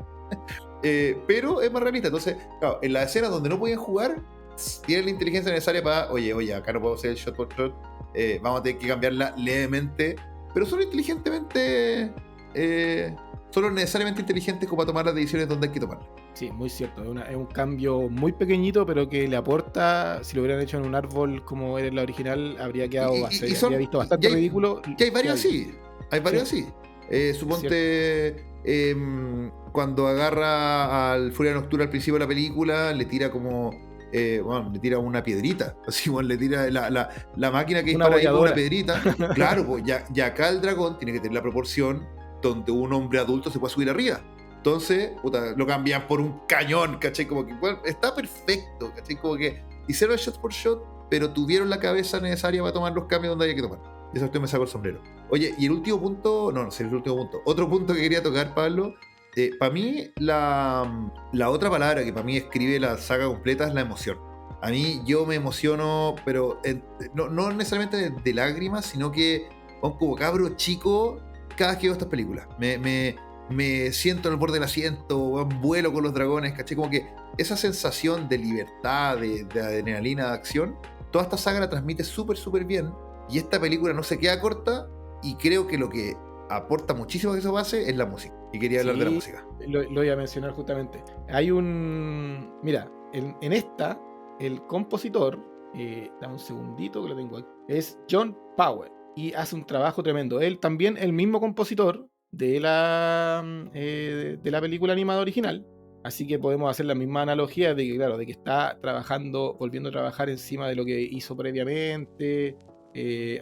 Pero es más realista. Entonces, claro, en las escenas donde no podían jugar, tienen la inteligencia necesaria para, oye, acá no puedo hacer el shot por shot, vamos a tener que cambiarla levemente, pero solo inteligentemente, solo necesariamente inteligentes como para tomar las decisiones donde hay que tomarlas. Sí, muy cierto. Es un cambio muy pequeñito, pero que le aporta. Si lo hubieran hecho en un árbol como era la original, habría quedado habría visto bastante ridículo. Y hay varios así. Hay varios así. Suponte cuando agarra al Furia Nocturna al principio de la película, le tira como le tira una piedrita, así, bueno, le tira la máquina que dispara ahí con una piedrita. Claro, pues ya acá el dragón tiene que tener la proporción donde un hombre adulto se pueda subir arriba. Entonces, lo cambian por un cañón, ¿cachai? Como que, bueno, está perfecto, ¿cachai? Como que hicieron shot por shot, pero tuvieron la cabeza necesaria para tomar los cambios donde había que tomar. Y eso usted me sacó el sombrero. Oye, y el último punto, no sé, el último punto. Otro punto que quería tocar, Pablo. Para mí, la otra palabra que para mí escribe la saga completa es la emoción. A mí, yo me emociono, pero no necesariamente de lágrimas, sino que como cabro chico cada vez que veo estas películas. Me siento en el borde del asiento, vuelo con los dragones, ¿cachai? Como que esa sensación de libertad, de adrenalina, de acción, toda esta saga la transmite súper, súper bien. Y esta película no se queda corta, y creo que lo que aporta muchísimo que eso base es la música. Y quería hablar de la música. Lo iba a mencionar justamente. Mira, en esta, el compositor, dame un segundito que lo tengo aquí, es John Powell. y hace un trabajo tremendo. Él también, el mismo compositor de la película animada original, así que podemos hacer la misma analogía de que, claro, de que está trabajando, volviendo a trabajar encima de lo que hizo previamente.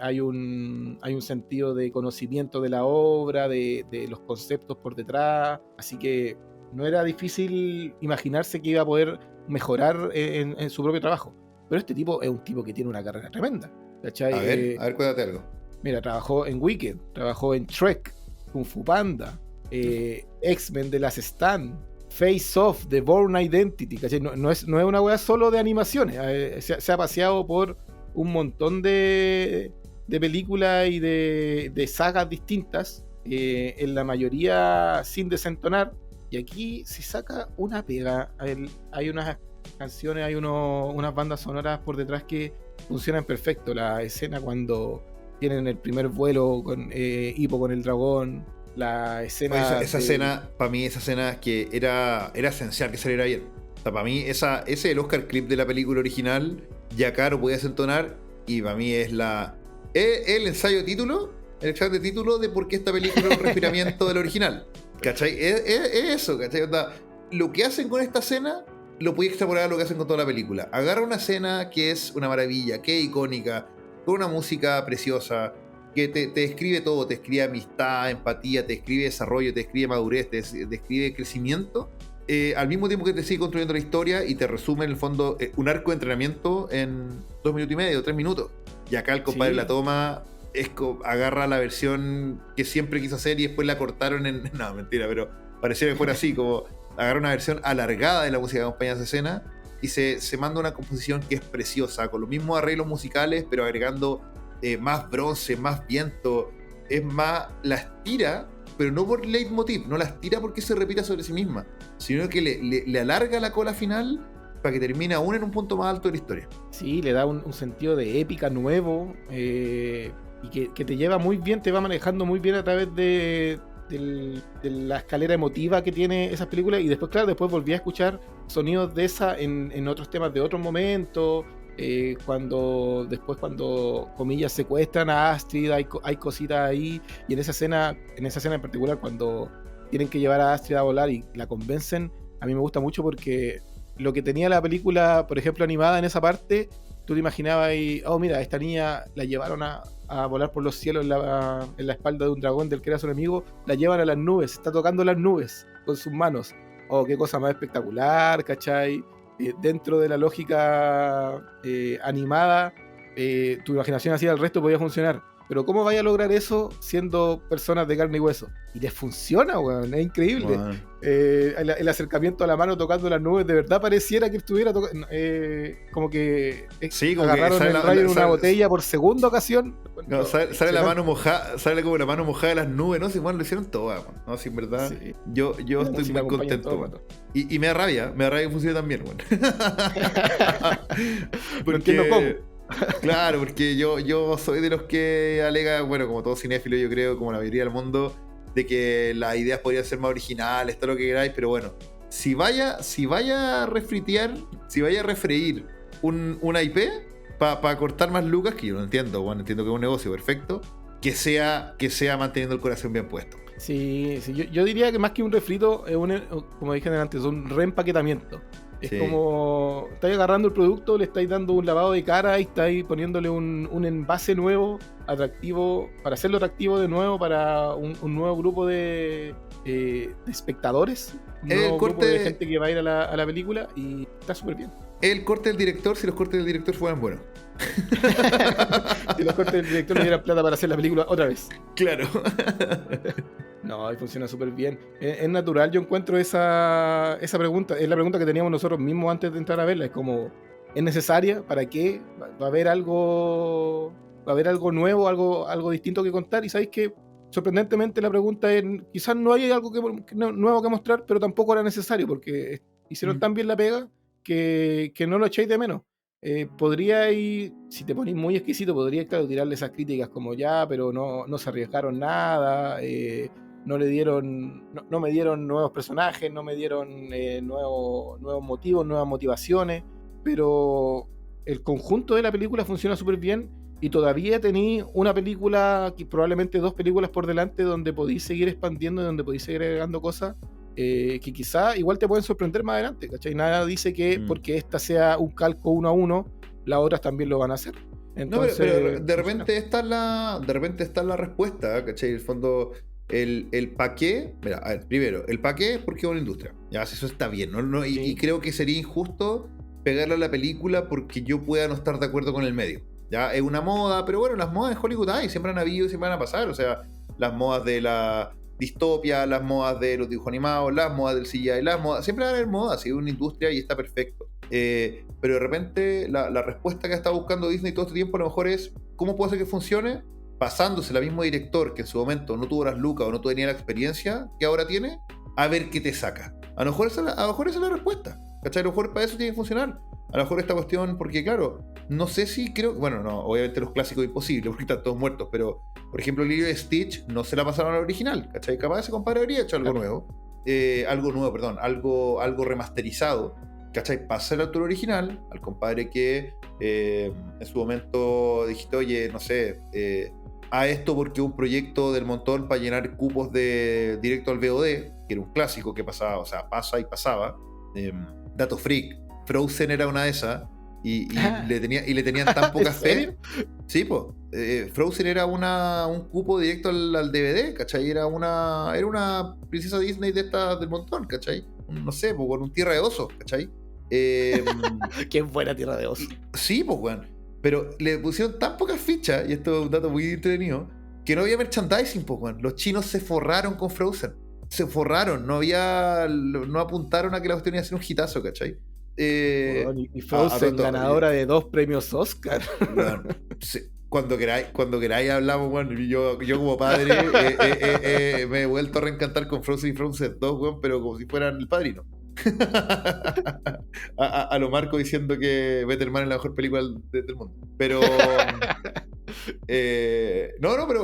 Hay un sentido de conocimiento de la obra, de los conceptos por detrás, así que no era difícil imaginarse que iba a poder mejorar en su propio trabajo. Pero este tipo es un tipo que tiene una carrera tremenda, ¿cachai? A ver, cuéntate algo. Mira, trabajó en Wicked, trabajó en Shrek, Kung Fu Panda, X-Men The Last Stand, Face Off, The Bourne Identity, ¿cachai? No es una wea solo de animaciones, se ha paseado por un montón de películas y de sagas distintas, en la mayoría sin desentonar, y aquí se saca una pega. Hay unas canciones, hay unas bandas sonoras por detrás que funcionan perfecto. La escena cuando tienen el primer vuelo con Hippo con el dragón, la escena... Esa escena, para mí, esa escena que era esencial que saliera bien. O sea, para mí, ese es el Oscar clip de la película original. Ya Caro podía desentonar, y para mí es el ensayo de título, el examen de título de por qué esta película es un respiramiento del original. ¿Cachai? Es eso, ¿cachai? O sea, lo que hacen con esta escena lo puedes extrapolar a lo que hacen con toda la película. Agarra una escena que es una maravilla, que es icónica, con una música preciosa, que te describe todo, te describe amistad, empatía, te describe desarrollo, te describe madurez, te describe crecimiento, al mismo tiempo que te sigue construyendo la historia y te resume en el fondo un arco de entrenamiento en 2 minutos y medio, 3 minutos. Y acá el compadre la toma, agarra la versión que siempre quiso hacer y después la cortaron en... No, mentira, pero pareciera que fuera así, como agarra una versión alargada de la música que acompaña esa escena y se manda una composición que es preciosa, con los mismos arreglos musicales, pero agregando más bronce, más viento. Es más, la estira, pero no por leitmotiv, no la estira porque se repita sobre sí misma, sino que le alarga la cola final para que termine aún en un punto más alto de la historia. Sí, le da un sentido de épica nuevo, y que te lleva muy bien, te va manejando muy bien a través de la escalera emotiva que tiene esas películas. Y después, claro, después volví a escuchar sonidos de esa en otros temas de otros momentos. Cuando comillas secuestran a Astrid, hay cositas ahí, y en esa escena en particular, cuando tienen que llevar a Astrid a volar y la convencen, a mí me gusta mucho porque lo que tenía la película, por ejemplo, animada en esa parte, tú te imaginabas y, oh mira, esta niña la llevaron a volar por los cielos en la espalda de un dragón del que era su enemigo, la llevan a las nubes, está tocando las nubes con sus manos. Oh, qué cosa más espectacular, ¿cachai? Dentro de la lógica animada, tu imaginación hacia el resto podía funcionar. Pero ¿cómo vaya a lograr eso siendo personas de carne y hueso? Y les funciona, weón, es increíble. Bueno. El acercamiento a la mano tocando las nubes, de verdad pareciera que estuviera tocando, como que sí, como agarraron que el rayo en una botella por segunda ocasión. No, sale la mano mojada, sale como la mano mojada de las nubes, ¿no? Si bueno, lo hicieron todo, bueno. No, si en verdad, sí. Yo estoy muy contento, bueno. Y me da rabia que funcione tan bien, bueno. No entiendo cómo. Claro, porque yo soy de los que alega, bueno, como todo cinéfilo, yo creo, como la mayoría del mundo, de que las ideas podrían ser más originales, todo lo que queráis, pero bueno, si vaya a refritear, si vaya a refreír una IP para cortar más lucas, que yo no entiendo, bueno, entiendo que es un negocio perfecto, que sea manteniendo el corazón bien puesto. Sí, yo diría que más que un refrito, es como dije antes, es un reempaquetamiento. Es como, estáis agarrando el producto, le estáis dando un lavado de cara y estáis poniéndole un envase nuevo, atractivo, para hacerlo atractivo de nuevo para un nuevo grupo de espectadores, un nuevo grupo de gente que va a ir a la película, y está súper bien. El corte del director, si los cortes del director fueran buenos. Si los cortes del director le dieran plata para hacer la película otra vez. Claro. No, y funciona súper bien. Es natural, yo encuentro esa pregunta. Es la pregunta que teníamos nosotros mismos antes de entrar a verla. Es como, ¿es necesaria? ¿Para qué? ¿Va a haber algo nuevo, algo distinto que contar? Y sabéis que, sorprendentemente, la pregunta es, quizás no hay algo nuevo que mostrar, pero tampoco era necesario, porque hicieron tan bien la pega que no lo echéis de menos. Podríais, si te ponís muy exquisito, podríais, claro, tirarle esas críticas como ya, pero no se arriesgaron nada, no me dieron nuevos personajes, no me dieron nuevos motivos, nuevas motivaciones, pero el conjunto de la película funciona súper bien, y todavía tenéis una película, probablemente 2 películas por delante, donde podéis seguir expandiendo y donde podéis seguir agregando cosas que quizá igual te pueden sorprender más adelante, ¿cachai? Nada dice que porque esta sea un calco 1 a 1, las otras también lo van a hacer. Entonces, no, pero de repente está la respuesta, ¿cachai? En el fondo, el pa' qué, mira, a ver, primero, el pa' qué, porque es una industria. Ya, eso está bien, ¿no? Sí. Y creo que sería injusto pegarle a la película porque yo pueda no estar de acuerdo con el medio. Ya, es una moda, pero bueno, las modas de Hollywood hay, siempre han habido y siempre van a pasar. O sea, las modas de la distopia, las modas de los dibujos animados, las modas del CGI, las modas, siempre van a haber modas, es una industria y está perfecto. Pero de repente la respuesta que ha estado buscando Disney todo este tiempo a lo mejor es ¿cómo puede ser que funcione? Pasándose al mismo director que en su momento no tuvo las lucas o no tenía la experiencia que ahora tiene, a ver qué te saca. A lo mejor esa es la respuesta, ¿cachai? A lo mejor para eso tiene que funcionar. A lo mejor esta cuestión, porque claro, no sé si creo, bueno, no, obviamente los clásicos imposibles porque están todos muertos, pero por ejemplo Lilo y Stitch no se la pasaron al original, ¿cachai? Capaz ese compadre habría hecho algo nuevo, algo remasterizado, ¿cachai? Pasa el autor original, al compadre que en su momento dijiste, oye, no sé, a esto porque un proyecto del montón para llenar cupos de directo al VOD, que era un clásico que pasaba, o sea, pasa y pasaba. Dato freak, Frozen era una de esas y le tenían tan poca fe. Sí, pues. Frozen era un cupo directo al DVD, ¿cachai? Era una princesa Disney de esta del montón, ¿cachai? No sé, pues, con un Tierra de Osos, ¿cachai? Qué buena Tierra de Osos. Sí, pues, weón. Pero le pusieron tan pocas fichas, y esto es un dato muy entretenido, que no había merchandising, pues, weón. Los chinos se forraron con Frozen. Se forraron, no apuntaron a que la cuestión iba a ser un hitazo, ¿cachai? Y Frozen, ganadora de 2 premios Oscar. Bueno, cuando queráis hablamos, bueno, yo como padre me he vuelto a reencantar con Frozen y Frozen 2, bueno, pero como si fueran el padrino. a lo Marco diciendo que Better Man es la mejor película del mundo. Pero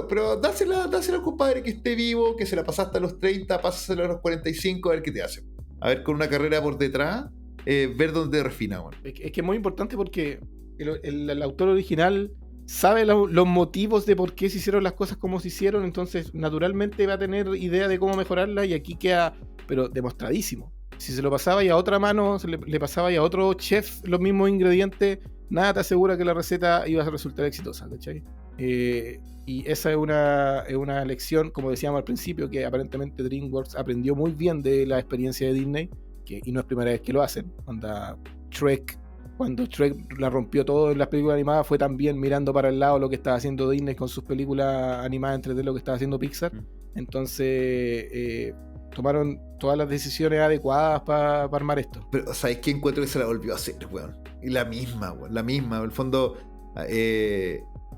pero dásela al compadre que esté vivo, que se la pasaste a los 30, pásasela a los 45, a ver qué te hace. A ver, con una carrera por detrás, ver dónde refina. Bueno. Es que es muy importante porque el autor original sabe los motivos de por qué se hicieron las cosas como se hicieron, entonces naturalmente va a tener idea de cómo mejorarla y aquí queda, pero demostradísimo. Si se lo pasaba y a otra mano, le pasaba y a otro chef los mismos ingredientes, nada te asegura que la receta iba a resultar exitosa, ¿cachai? Y esa es una lección, como decíamos al principio, que aparentemente DreamWorks aprendió muy bien de la experiencia de Disney, y no es primera vez que lo hacen. Cuando Shrek la rompió todo en las películas animadas, fue también mirando para el lado lo que estaba haciendo Disney con sus películas animadas en 3D, lo que estaba haciendo Pixar. Entonces tomaron todas las decisiones adecuadas para armar esto. Pero, ¿sabes qué encuentro que se la volvió a hacer, weón? Y la misma. En el fondo,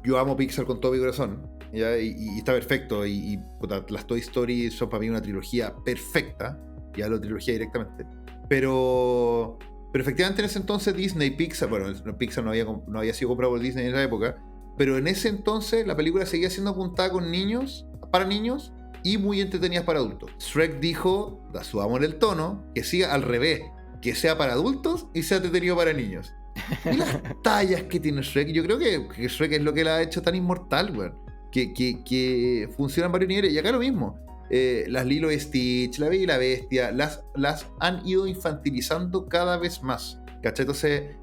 yo amo Pixar con todo mi corazón, ¿ya? Y está perfecto. Y puta, las Toy Story son para mí una trilogía perfecta. Ya lo trilogía directamente. Pero efectivamente en ese entonces Disney, Pixar, bueno, Pixar no había sido comprado por Disney en esa época, pero en ese entonces la película seguía siendo apuntada con niños, para niños, y muy entretenidas para adultos. Shrek dijo, subamos el tono, que siga al revés, que sea para adultos y sea entretenido para niños. Y las tallas que tiene Shrek, yo creo que Shrek es lo que la ha hecho tan inmortal, weón, que funciona en varios niveles. Y acá lo mismo, las Lilo y Stitch, La Bella y la Bestia, las han ido infantilizando cada vez más, ¿cachai? Entonces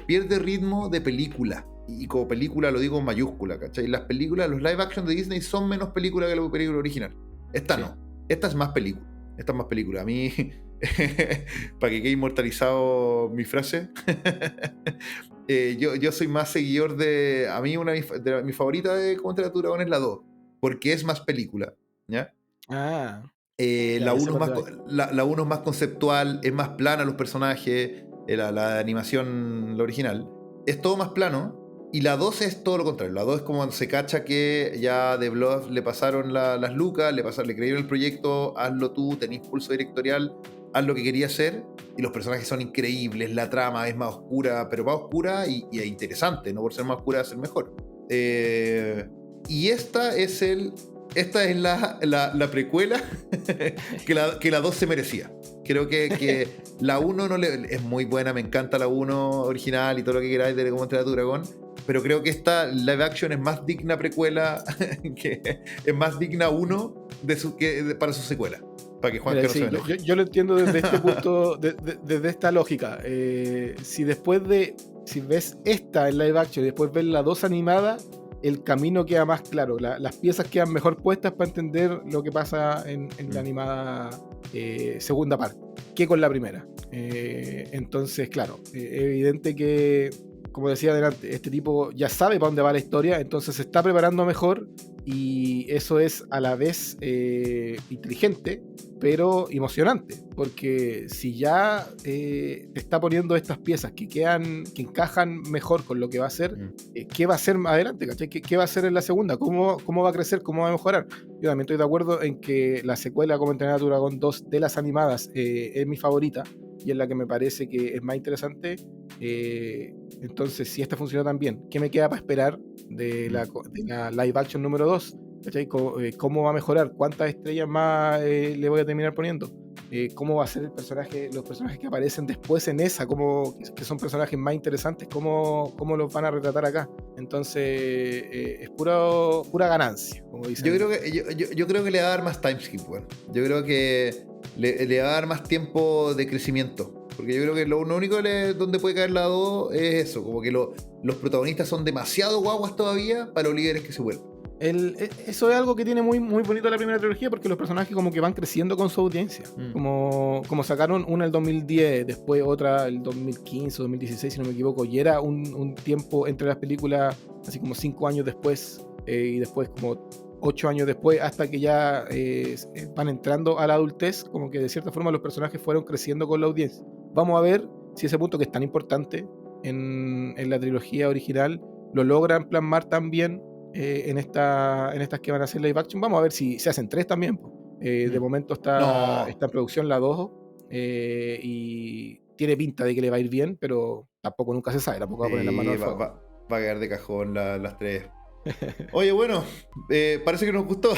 pierde ritmo de película. Y como película lo digo en mayúscula, ¿cachai? Las películas, los live action de Disney son menos película que la película original. Esta sí. No. Esta es más película. A mí, para que quede inmortalizado mi frase, yo soy más seguidor de... A mí mi favorita de Cómo entrenar a tu dragón es la 2, porque es más película, ¿ya? La 1 es más conceptual, es más plana los personajes, la animación, la original, es todo más plano. Y la 2 es todo lo contrario. La 2 es como cuando se cacha que ya de Bluff le pasaron las lucas, le creyeron el proyecto, hazlo tú, tenés impulso directorial, haz lo que quería hacer. Y los personajes son increíbles, la trama es más oscura, pero más oscura y interesante, no por ser más oscura, ser mejor. Y esta es la precuela que la 2 se merecía. Creo que la 1 es muy buena, me encanta la 1 original y todo lo que queráis de Cómo entrenar a tu dragón. pero creo que esta live action es más digna precuela, que es más digna uno para su secuela. Para que Juan Mira, no sí, se me enoje. yo lo entiendo desde este punto, desde esta lógica. Si ves esta en live action y después ves la 2 animada, el camino queda más claro. Las piezas quedan mejor puestas para entender lo que pasa en la animada segunda parte que con la primera. Entonces, claro, es evidente que, como decía adelante, este tipo ya sabe para dónde va la historia, entonces se está preparando mejor, y eso es a la vez inteligente, pero emocionante, porque si ya te está poniendo estas piezas que encajan mejor con lo que va a ser, ¿qué va a hacer más adelante? ¿Cachai? ¿Qué va a hacer en la segunda? ¿Cómo va a crecer? ¿Cómo va a mejorar? Yo también estoy de acuerdo en que la secuela Cómo entrenar a tu dragón 2 de las animadas es mi favorita, y es la que me parece que es más interesante. Entonces, si esta funcionó tan bien, ¿qué me queda para esperar de la live action número 2? ¿Cómo va a mejorar? ¿Cuántas estrellas más le voy a terminar poniendo? ¿Cómo va a ser los personajes que aparecen después en esa? Que son personajes más interesantes, ¿cómo los van a retratar acá? Entonces, es pura ganancia, como dicen. Yo creo que le va a dar más timeskip, bueno. Yo creo que le va a dar más tiempo de crecimiento. Porque yo creo que lo único donde puede caer la 2 es eso, como que los protagonistas son demasiado guaguas todavía para los líderes que se vuelven. Eso es algo que tiene muy, muy bonito la primera trilogía, porque los personajes como que van creciendo con su audiencia. Como sacaron una el 2010, después otra el 2015 o 2016, si no me equivoco, y era un tiempo entre las películas, así como 5 años después, y después como 8 años después, hasta que ya van entrando a la adultez, como que de cierta forma los personajes fueron creciendo con la audiencia. Vamos a ver si ese punto, que es tan importante en la trilogía original, lo logran plasmar también en estas que van a ser live action. Vamos a ver si se hacen 3 también. De momento está en producción la 2, y tiene pinta de que le va a ir bien, pero tampoco nunca se sabe, tampoco va a poner las manos al fuego. Va a quedar de cajón las 3. Oye, bueno, parece que nos gustó.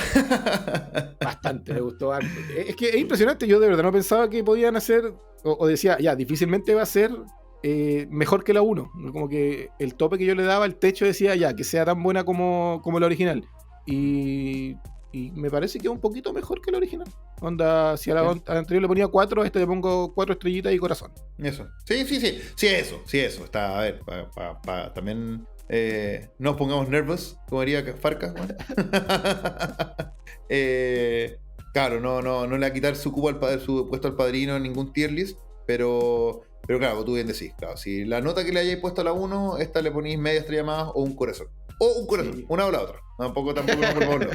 Bastante, me gustó harto. Es que es impresionante, yo de verdad no pensaba que podían hacer, o decía, ya, difícilmente va a ser mejor que la 1. Como que el tope que yo le daba, el techo, decía, ya, que sea tan buena como la original. Y me parece que es un poquito mejor que la original. Onda, si a la anterior le ponía 4, a esta le pongo 4 estrellitas y corazón. Eso. Sí, eso. Está, a ver, también no nos pongamos nervos, como diría Farca. Bueno. Claro, no le va a quitar su puesto al padrino en ningún tier list, pero claro, tú bien decís, claro, si la nota que le hayáis puesto a la 1, esta le ponéis media estrella más o un corazón. O un corazón, sí. Una o la otra. Tampoco no por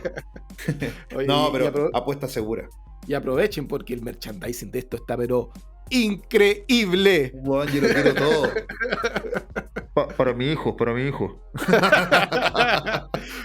Oye, no, pero apuesta segura. Y aprovechen porque el merchandising de esto está pero increíble. Bueno, yo lo quiero todo. Para mi hijo.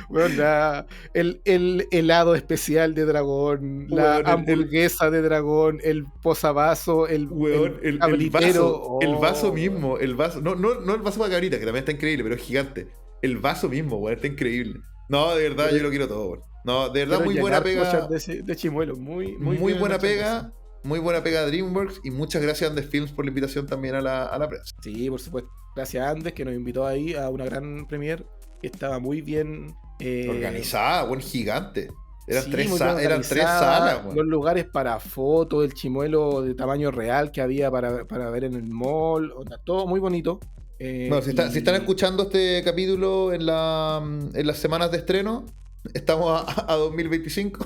Bueno, el helado especial de dragón, la hamburguesa de dragón, el posavaso, el vaso, el vaso mismo, el vaso, no el vaso para cabrita, que también está increíble, pero es gigante. El vaso mismo, weón, está increíble. No, de verdad, yo lo quiero todo, weón. No, de verdad, muy buena pega. De Chimuelo, muy buena pega. Muy buena pega de DreamWorks, y muchas gracias Andes Films por la invitación también a la prensa. Sí, por supuesto. Gracias a Andes, que nos invitó ahí a una gran premiere que estaba muy bien organizada, buen gigante. Eran tres salas. Los lugares para fotos, el chimuelo de tamaño real que había para ver en el mall, todo muy bonito. Bueno, si están escuchando este capítulo en las semanas de estreno, estamos a 2025.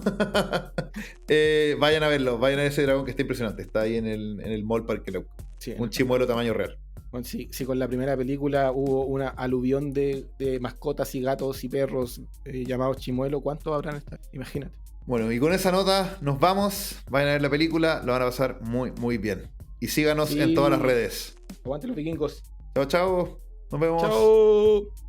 Vayan a verlo, vayan a ese dragón que está impresionante. Está ahí en el Mall Parque Leuco. Sí, un chimuelo tamaño real. Bueno, si con la primera película hubo una aluvión de mascotas y gatos y perros llamados chimuelo, ¿cuántos habrán estado? Imagínate. Bueno, y con esa nota nos vamos. Vayan a ver la película, lo van a pasar muy, muy bien. Y síganos en todas las redes. Aguante los vikingos. Chao. Nos vemos. Chao.